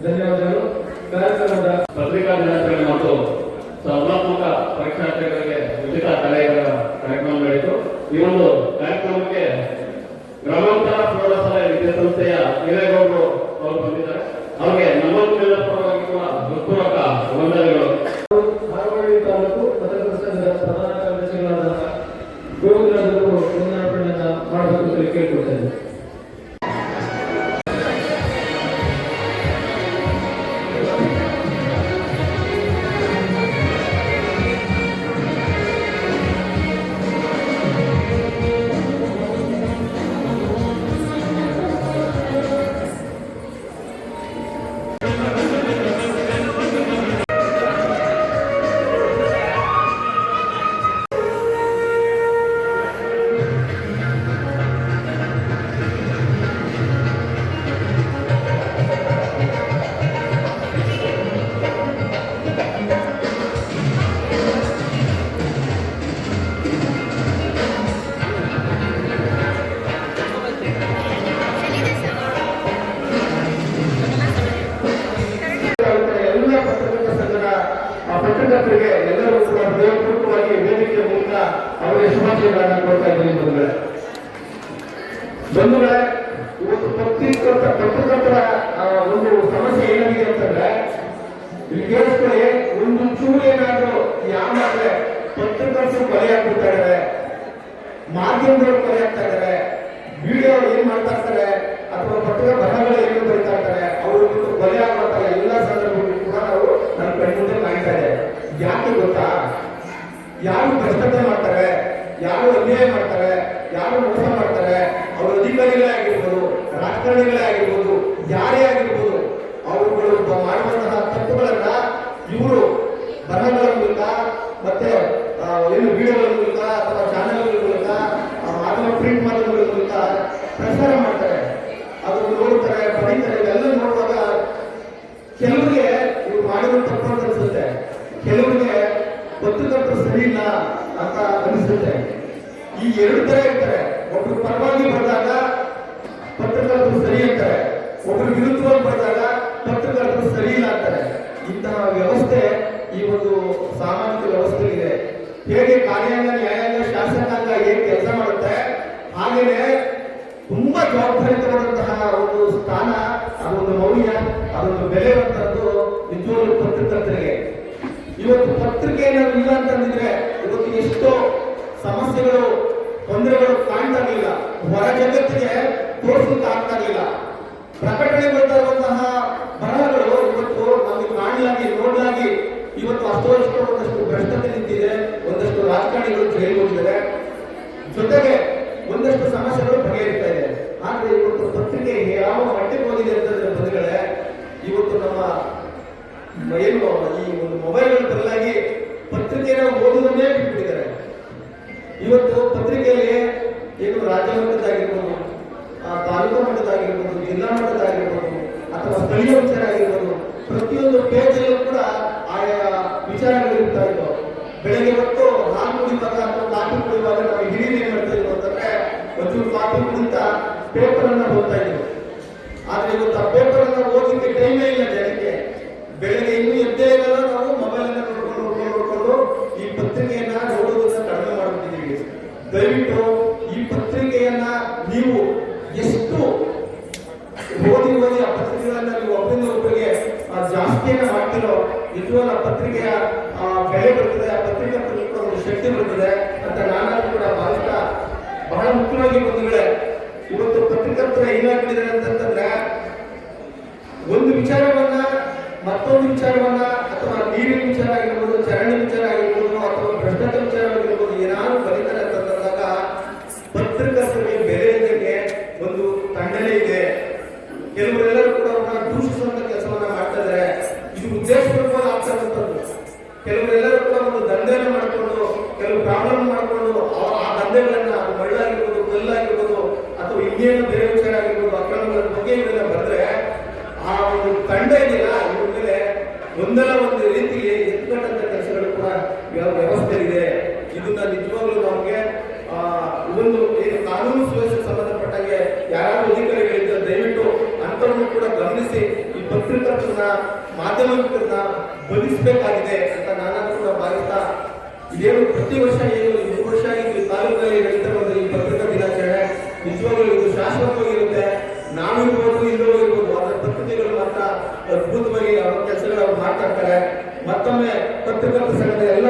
ಧನ್ಯವಾದಗಳು. ಕಾರ್ಯಕ್ರಮದ ಪತ್ರಿಕಾ ದಿನಾಚರಣೆ ಮತ್ತು ಸ್ಪರ್ಧಾತ್ಮಕ ಪರೀಕ್ಷಾರ್ಥಿಗಳಿಗೆ ಉಚಿತ ಕಲೆಗಳ ಕಾರ್ಯಕ್ರಮ ನಡೆಯಿತು. ಈ ಒಂದು ಕಾರ್ಯಕ್ರಮಕ್ಕೆ ಗ್ರಾಮಾಂತರ ಪ್ರೌಢಶಾಲೆ ವಿದ್ಯಾಸಂಸ್ಥೆಯ ಹಿರೇಗೌಡರು ಅವರು ಬಂದಿದ್ದಾರೆ. ಅವರಿಗೆ ನಮ್ಮನ್ನೆಲ್ಲ ಪರವಾಗಿ ಕೂಡ ಹೃತ್ಪೂರ್ವಕ ವಂದನೆಗಳು. ಹಾರೋಹಳ್ಳಿ ತಾಲೂಕು ಪತ್ರಕರ್ತರ ಸಂಘದ ಪ್ರಧಾನ ಕಾರ್ಯದರ್ಶಿಗಳಾದ ಗೋವಿಂದರಾಜರು ವಂದನಾರ್ಪಣೆಯನ್ನ ಮಾಡಬೇಕು ಅಂತ ಕೇಳಿಕೊಳ್ತೇನೆ. ಪತ್ರಕರ್ತರಿಗೆ ಎಲ್ಲರೂ ಕೂಡ ಹೃದಯಪೂರ್ವಕವಾಗಿ ವೇದಿಕೆಯ ಮೂಲಕ ಅವರಿಗೆ ಶುಭಾಶಯಗಳನ್ನು ಕೊಡ್ತಾ ಇದ್ದೀನಿ. ಬಂಧುಗಳೇ, ಇವತ್ತು ಪತ್ರಕರ್ತರ ಒಂದು ಸಮಸ್ಯೆ ಏನಾಗಿದೆ ಅಂತಂದ್ರೆ, ಇಲ್ಲಿ ಕೇಳಿಸ್ಕೊಳ್ಳಿ, ಒಂದು ಚೂರು ಏನಾದರೂ ಯಾವಾಗಲೇ ಪತ್ರಕರ್ತರು ಕೊಲೆ ಆಗ್ಬಿಡ್ತಾ ಇದ್ದಾರೆ, ಮಾಧ್ಯಮದವರು ಕೊಲೆ ಆಗ್ತಾ ಇದ್ದಾರೆ, ವಿಡಿಯೋ ಏನ್ ಮಾಡ್ತಾ ಇರ್ತಾರೆ ಅಥವಾ ಪತ್ರಿಕಾ ಬರಹಗಳು ಏನು ಬರೀತಾ ಇರ್ತಾರೆ, ಅವರು ಕೊಲೆ ಆಗ್ತಾರೆ. ಎಲ್ಲ ಸಂದರ್ಭಗಳು ಕೂಡ ನಾವು ನನ್ನ ಕಣ್ಮುಂದೆ ಕಾಣ್ತಾ ಇದೆ. ಯಾಕೆ ಗೊತ್ತಾ? ಯಾರು ಭ್ರಷ್ಟತೆ ಮಾಡ್ತಾರೆ, ಯಾರು ಅನ್ಯಾಯ ಮಾಡ್ತಾರೆ, ಯಾರು ಮೋಸ ಮಾಡ್ತಾರೆ, ಅವರು ಅಧಿಕಾರಿಗಳೇ ಆಗಿರ್ಬೋದು, ರಾಜಕಾರಣಿಗಳೇ ಆಗಿರ್ಬೋದು, ಯಾರೇ ಆಗಿರ್ಬೋದು, ಅವರುಗಳು ಮಾಡುವಂತಹ ತಪ್ಪುಗಳನ್ನ ಇವರು ಬರಹಗಳ ಮೂಲಕ ಮತ್ತೆ ಏನು ವಿಡಿಯೋಗಳ ಮೂಲಕ ಅಥವಾ ಚಾನೆಲ್ಗಳ ಮೂಲಕ ಮಾಧ್ಯಮ ಪ್ರಿಂಟ್ ಮಾಧ್ಯಮಗಳ ಮೂಲಕ ಪ್ರಸಾರ ಮಾಡ್ತಾರೆ. ಅದನ್ನು ನೋಡ್ತಾರೆ, ಬರೀತಾರೆ. ಇವೆಲ್ಲ ನೋಡುವಾಗ ಕೆಲವರಿಗೆ ಇವ್ರು ಮಾಡಿರೋ ತಪ್ಪು ಅಂತ ಅನಿಸುತ್ತೆ, ಕೆಲವರಿಗೆ ಪತ್ರಕರ್ತರು ಸರಿ ಇಲ್ಲ ಅಂತ ಅನಿಸುತ್ತೆ. ಈ ಎರಡು ತರ ಇರ್ತಾರೆ. ಒಬ್ರು ಪರವಾಗಿ ಬಂದಾಗ ಪತ್ರಕರ್ತರು ಸರಿ ಅಂತಾರೆ, ಒಬ್ರು ವಿರುದ್ಧವಾಗಿ ಬಂದಾಗ ಪತ್ರಕರ್ತರು ಸರಿ ಇಲ್ಲ ಅಂತಾರೆ. ಇಂತಹ ವ್ಯವಸ್ಥೆ ಈ ಒಂದು ಸಾಮಾಜಿಕ ವ್ಯವಸ್ಥೆ ಇದೆ. ಹೇಗೆ ಕಾರ್ಯಾಂಗ, ನ್ಯಾಯಾಂಗ, ಶಾಸಕಾಂಗ ಹೇಗೆ ಕೆಲಸ ಮಾಡುತ್ತೆ, ಹಾಗೇನೆ ತುಂಬಾ ಜವಾಬ್ದಾರಿತವಾದಂತಹ ಒಂದು ಸ್ಥಾನ, ಅದೊಂದು ಮೌಲ್ಯ, ಅದೊಂದು ಬೆಲೆ ಇರುವಂತಹದ್ದು ನಿಜವಾಗ್ಲೂ ಪತ್ರಕರ್ತರಿಗೆ. ಇವತ್ತು ಪತ್ರಿಕೆ ಏನಾದ್ರು ಇಲ್ಲ ಅಂತಂದಿದ್ರೆ ಇವತ್ತು ಎಷ್ಟೋ ಸಮಸ್ಯೆಗಳು, ತೊಂದರೆಗಳು ಕಾಣ್ತಾ ಇರಲಿಲ್ಲ, ಹೊರ ಜಗತ್ತಿಗೆ ತೋರಿಸಲಿಕ್ಕೆ ಆಗ್ತಾ ಇರಲಿಲ್ಲ. ಪ್ರಕಟಣೆ ಬರ್ತಾ ಇರುವಂತಹ ಬರಹಗಳು ಇವತ್ತು ನಮಗೆ ಕಾಣಲಾಗಿ ನೋಡಲಾಗಿ ಇವತ್ತು ಅಷ್ಟೋ ಒಂದಷ್ಟು ಭ್ರಷ್ಟತೆ ನಿಂತಿದೆ, ಒಂದಷ್ಟು ರಾಜಕಾರಣಿಗಳು ಜೈಲು ಹೋಗಿದ್ದಾರೆ, ಜೊತೆಗೆ ಒಂದಷ್ಟು ಸಮಸ್ಯೆಗಳು ಬಗೆಹರಿತಾ ಇದೆ. ಆದ್ರೆ ಇವತ್ತು ಪತ್ರಿಕೆ ಯಾವ ಮಟ್ಟಿಗೆ ಹೋಗಿದೆ ಅಂತಂದ್ರೆ ಬಂಧುಗಳೇ, ಇವತ್ತು ನಮ್ಮ ಏನು ಈ ಒಂದು ಮೊಬೈಲ್ಗಳ ಬದಲಾಗಿ ಪತ್ರಿಕೆಯನ್ನು ಓದುವುದನ್ನೇ ಬಿಟ್ಬಿಟ್ಟಿದ್ದಾರೆ. ಇವತ್ತು ಪತ್ರಿಕೆಯಲ್ಲಿ ಏನು ರಾಜ್ಯ ಮಟ್ಟದಾಗಿರ್ಬೋದು, ತಾಲೂಕು ಮಟ್ಟದಾಗಿರ್ಬೋದು, ಜಿಲ್ಲಾ ಮಟ್ಟದಾಗಿರ್ಬೋದು ಅಥವಾ ಸ್ಥಳೀಯ ವಿಚಾರ ಆಗಿರ್ಬೋದು, ಪ್ರತಿಯೊಂದು ಪೇಜಲ್ಲೂ ಕೂಡ ಆಯಾ ವಿಚಾರಗಳು ಇರ್ತಾ ಇತ್ತು. ಬೆಳಗ್ಗೆ ಹೊತ್ತು ಹಾಲು ಕುಡಿಯುವಾಗ ಅಥವಾ ಕಾಫಿ ಕುಡಿಯುವಾಗ ನಮಗೆ ಹಿರಿಯರು ಏನ್ ಮಾಡ್ತಾ ಇದ್ರು ಅಂತಂದ್ರೆ ಒಂಚೂರು ಕಾಫಿ ಕುಡಿತಾ ಪೇಪರ್ ಅನ್ನ ಓದ್ತಾ ಇದ್ರು. ಆದ್ರೆ ಇವತ್ತು ಆ ಪೇಪರ್ ಅನ್ನ ಓದಲಿಕ್ಕೆ ಟೈಮೇ ಇಲ್ಲ ಜನಕ್ಕೆ. ಬೆಳಗ್ಗೆ ಇನ್ನೂ ಎದ್ದೇ ಇರಲ್ಲ, ನಾವು ಮೊಬೈಲ್ ಅನ್ನ ನೋಡ್ಕೊಂಡು ಈ ಪತ್ರಿಕೆಯನ್ನ ನೋಡೋದನ್ನ ಕಡಿಮೆ ಮಾಡ್ಬಿಟ್ಟಿದ್ದೀವಿ. ದಯವಿಟ್ಟು ಈ ಪತ್ರಿಕೆಯನ್ನ ನೀವು ಎಷ್ಟು ಓದಿ ಆ ಪತ್ರಿಕೆಗಳನ್ನ ನೀವು ಒಬ್ಬರಿಂದ ಒಬ್ಬರಿಗೆ ಜಾಸ್ತಿಯನ್ನ ಮಾಡ್ತಿರೋ, ನಿಜವಾದ ಪತ್ರಿಕೆಯ ಬೆಲೆ ಬರ್ತದೆ. ಆ ಪತ್ರಿಕೆ ವಿಚಾರವನ್ನ ಅಥವಾ ನೀರಿನ ವಿಚಾರ ಆಗಿರ್ಬೋದು, ಚರಂಡಿ ವಿಚಾರ ಆಗಿರ್ಬೋದು, ಅಥವಾ ಭ್ರಷ್ಟಾಚಾರ ವಿಚಾರ ಆಗಿರ್ಬೋದು, ಏನಾದ್ರು ಬರೀತಾರೆ ಅಂತಂದಾಗ ಪತ್ರಕರ್ತರಿಗೆ ಬೆಲೆ ಇದ್ದಂಗೆ ಒಂದು ತಂಡನೇ ಇದೆ. ಕೆಲವರೆಲ್ಲರೂ ಕೂಡ ಅವ್ರನ್ನ ದೂಷಿಸುವಂತ ಕೆಲಸವನ್ನ ಮಾಡ್ತಾ ಇದ್ದಾರೆ. ಇದು ಉದ್ದೇಶಪೂರ್ವಕವಾಗಿ ಆಗ್ತಕ್ಕಂಥದ್ದು. ಕೆಲವರೆಲ್ಲರೂ ಕೂಡ ಒಂದು ದಂಧೆನ ಮಾಡಿಕೊಂಡು, ಕೆಲವು ಪ್ರಾಬ್ಲಮ್ ಮಾಡಿಕೊಂಡು ಆ ದಂಧೆಗಳನ್ನ, ಅದು ಮಳ್ಳಾಗಿರ್ಬೋದು, ಕಲ್ಲಾಗಿರ್ಬೋದು, ಅಥವಾ ಇನ್ನೇನು ಬೇರೆ ವಿಚಾರ ಆಗಿರ್ಬೋದು, ಅಕ್ರಮಗಳ ಬಗ್ಗೆ ಇವರೆಲ್ಲ ಬಂದ್ರೆ ಆ ಒಂದು ತಂಡ ಇದೆಯಲ್ಲ ಇವ್ರ ಮೇಲೆ ಒಂದಲ್ಲ ಒಂದು ರೀತಿಯಲ್ಲಿ ಎತ್ತುಕಟ್ಟಂತ ಕೆಲಸಗಳು ಕೂಡ ವ್ಯವಸ್ಥೆ ಇದೆ. ಇದನ್ನ ನಿಜವಾಗ್ಲೂ ನಮಗೆ ಒಂದು ಏನು ಕಾನೂನು ಸುವ್ಯವಸ್ಥೆ ಸಂಬಂಧಪಟ್ಟಂಗೆ ಯಾರಾದ್ರೂ ಅಧಿಕಾರಿಗಳಿದ್ದರೆ ದಯವಿಟ್ಟು ಅಂತರನ್ನು ಕೂಡ ಗಮನಿಸಿ ಈ ಪತ್ರಕರ್ತರನ್ನ, ಮಾಧ್ಯಮಿಕರನ್ನ ಬಲಿಸಬೇಕಾಗಿದೆ ಅಂತ ನಾನು ಕೂಡ ಭಾವಿಸ್ತಾ, ಇದೇನು ಪ್ರತಿ ವರ್ಷ ಏನು 3 ವರ್ಷ ಆಗಿದ್ದು ತಾಲೂಕಲ್ಲಿ ನಡೀತಾ ಬಂದ ಈ ಪತ್ರಿಕಾ ದಿನಾಚರಣೆ ನಿಜವಾಗ್ಲೂ ಇದು ಶಾಶ್ವತವಾಗಿರುತ್ತೆ. ನಾವು ಇರ್ಬೋದು, ಇಲ್ಲೋ ಇರ್ಬೋದು, ಅದರ ಪತ್ರಿಕೆಗಳು ಮಾತ್ರ ಅದ್ಭುತವಾಗಿ ಅವರ ಕೆಲಸಗಳು ಅವ್ರು ಮಾಡ್ತಾ ಇರ್ತಾರೆ. ಮತ್ತೊಮ್ಮೆ ಪತ್ರಕರ್ತರ ಸಂಘದ ಎಲ್ಲ